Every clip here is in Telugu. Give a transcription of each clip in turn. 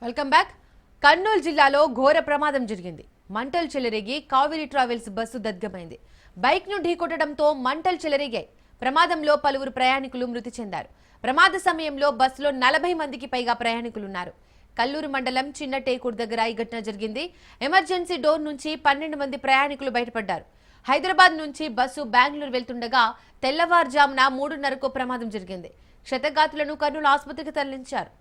Welcome back. కర్నూలు జిల్లాలో ఘోర ప్రమాదం జరిగింది. మంటలు చెలరేగి కావేరీ ట్రావెల్స్ బస్సు దగ్ధమైంది. బైక్ ను ఢీకొట్టడంతో మంటలు చెలరేగాయి. ప్రమాదంలో పలువురు ప్రయాణికులు మృతి చెందారు. ప్రమాద సమయంలో బస్సులో 40 మందికి పైగా ప్రయాణికులున్నారు. కల్లూరు మండలం చిన్న టేకూరు దగ్గర ఈ ఘటన జరిగింది. ఎమర్జెన్సీ డోర్ నుంచి 12 మంది ప్రయాణికులు బయటపడ్డారు. హైదరాబాద్ నుంచి బస్సు బెంగళూరు వెళ్తుండగా తెల్లవారుజామున 3:30కు ప్రమాదం జరిగింది. క్షతగాతులను కర్నూలు ఆసుపత్రికి తరలించారు.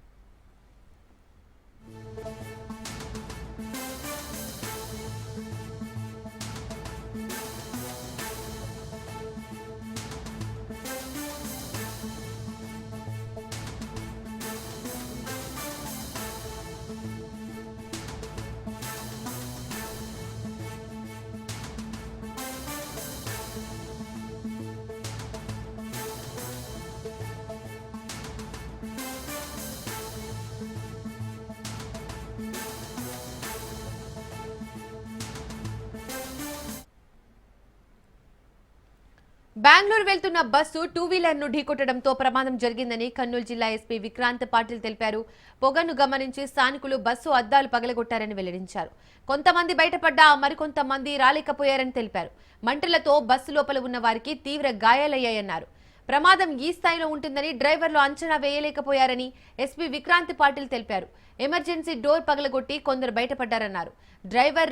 బెంగళూరు వెళ్తున్న బస్సు 2 వీలర్ ను ఢీకొట్టడంతో ప్రమాదం జరిగిందని కర్నూలు జిల్లా ఎస్పీ విక్రాంత్ పాటిల్ తెలిపారు. పొగను గమనించి స్థానికులు బస్సు అద్దాలు పగలగొట్టారని వెల్లడించారు. కొంతమంది బయటపడ్డా మరికొంతమంది రాలేకపోయారని తెలిపారు. మంటలతో బస్సు లోపల ఉన్న వారికి తీవ్ర గాయాలయ్యాయన్నారు. ప్రమాదం ఈ స్థాయిలో ఉంటుందని డ్రైవర్లు అంచనా వేయలేకపోయారని ఎస్పీ విక్రాంత్ పాటిల్ తెలిపారు. ఎమర్జెన్సీ డోర్ పగలగొట్టి కొందరు బయటపడ్డారన్నారు.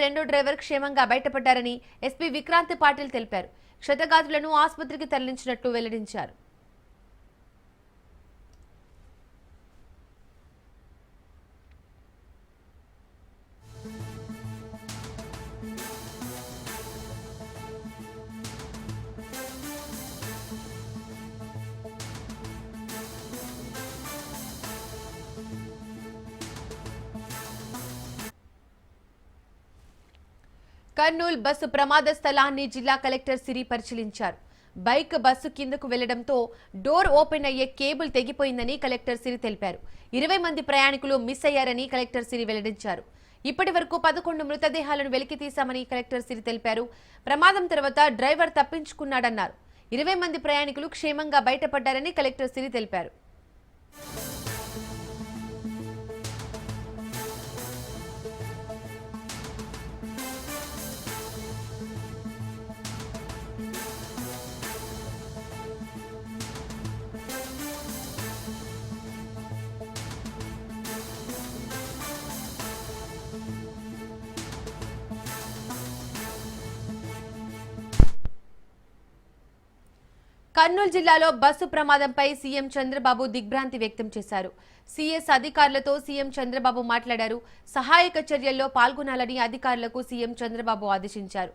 రెండో డ్రైవర్ క్షేమంగా బయటపడ్డారని ఎస్పీ విక్రాంత్ పాటిల్ తెలిపారు. క్షతగాతులను ఆసుపత్రికి తరలించినట్లు వెల్లడించారు. కర్నూలు బస్సు ప్రమాద స్థలాన్ని జిల్లా కలెక్టర్ సిరి పరిశీలించారు. బైక్ బస్సు కిందకు వెళ్లడంతో డోర్ ఓపెన్ అయ్యే కేబుల్ తెగిపోయిందని కలెక్టర్ సిరి తెలిపారు. 20 మంది ప్రయాణికులు మిస్ అయ్యారని కలెక్టర్ సిరి వెల్లడించారు. ఇప్పటి వరకు 11 మృతదేహాలను వెలికితీశామని కలెక్టర్ సిరి తెలిపారు. ప్రమాదం తర్వాత డ్రైవర్ తప్పించుకున్నాడన్నారు. 20 మంది ప్రయాణికులు క్షేమంగా బయటపడ్డారని కలెక్టర్ సిరి తెలిపారు. కర్నూలు జిల్లాలో బస్సు ప్రమాదంపై సీఎం చంద్రబాబు దిగ్భ్రాంతి వ్యక్తం చేశారు. సీఎస్ అధికారులతో సీఎం చంద్రబాబు మాట్లాడారు. సహాయక చర్యల్లో పాల్గొనాలని అధికారులకు సీఎం చంద్రబాబు ఆదేశించారు.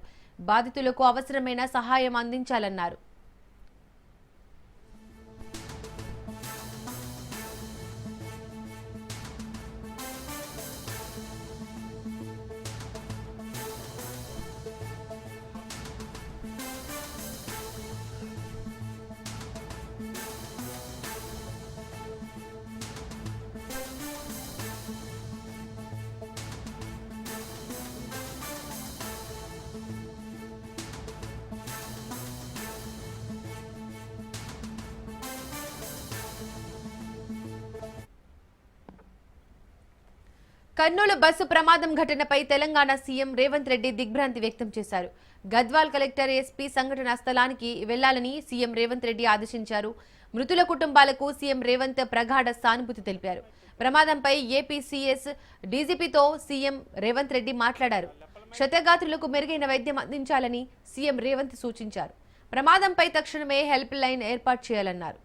బాధితులకు అవసరమైన సహాయం అందించాలన్నారు. కర్నూలు బస్సు ప్రమాదం ఘటనపై తెలంగాణ సీఎం రేవంత్ రెడ్డి దిగ్భ్రాంతి వ్యక్తం చేశారు. గద్వాల్ కలెక్టర్ ఎస్పీ సంఘటనా స్థలానికి వెళ్లాలని సీఎం రేవంత్ రెడ్డి ఆదేశించారు. మృతుల కుటుంబాలకు సీఎం రేవంత్ ప్రగాఢ సానుభూతి తెలిపారు. ప్రమాదంపై ఏపీ సీఎస్ డీజీపీతో సీఎం రేవంత్ రెడ్డి మాట్లాడారు. క్షతగాత్రులకు మెరుగైన వైద్యం అందించాలని సీఎం రేవంత్ సూచించారు. ప్రమాదంపై తక్షణమే హెల్ప్ లైన్ ఏర్పాటు చేయాలన్నారు.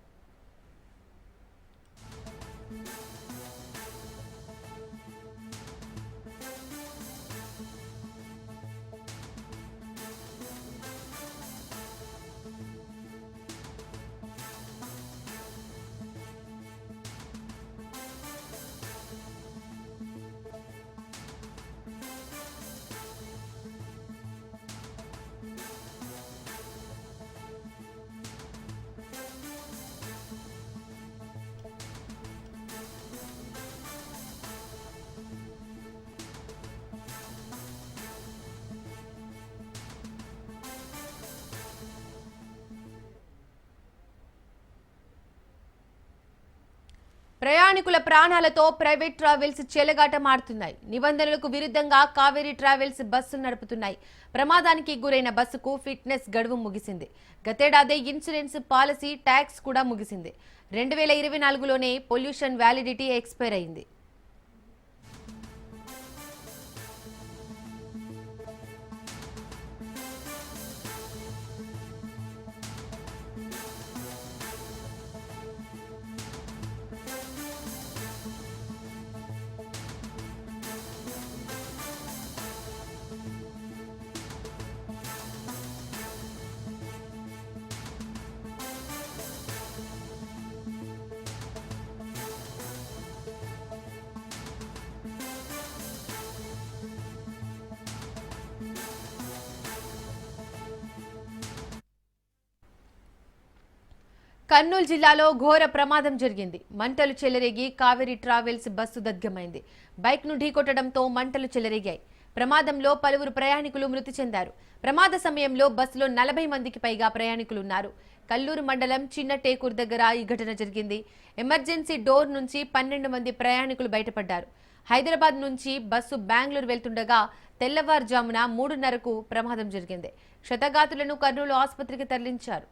ప్రయాణికుల ప్రాణాలతో ప్రైవేట్ ట్రావెల్స్ చెలగాటమాడుతున్నాయి. నిబంధనలకు విరుద్ధంగా కావేరీ ట్రావెల్స్ బస్సు నడుపుతున్నాయి. ప్రమాదానికి గురైన బస్సుకు ఫిట్నెస్ గడువు ముగిసింది. గతేడాది ఇన్సూరెన్స్ పాలసీ ట్యాక్స్ కూడా ముగిసింది. 2024లోనే పొల్యూషన్ వ్యాలిడిటీ ఎక్స్పైర్ అయింది. కర్నూలు జిల్లాలో ఘోర ప్రమాదం జరిగింది. మంటలు చెలరేగి కావేరీ ట్రావెల్స్ బస్సు దగ్ధమైంది. బైక్ ను ఢీకొట్టడంతో మంటలు చెలరేగాయి. ప్రమాదంలో పలువురు ప్రయాణికులు మృతి చెందారు. ప్రమాద సమయంలో బస్సులో 40 మందికి పైగా ప్రయాణికులు ఉన్నారు. కల్లూరు మండలం చిన్న టేకూరు దగ్గర ఈ ఘటన జరిగింది. ఎమర్జెన్సీ డోర్ నుంచి 12 మంది ప్రయాణికులు బయటపడ్డారు. హైదరాబాద్ నుంచి బస్సు బెంగళూరు వెళ్తుండగా తెల్లవారుజామున 3:30కు ప్రమాదం జరిగింది. క్షతగాతులను కర్నూలు ఆసుపత్రికి తరలించారు.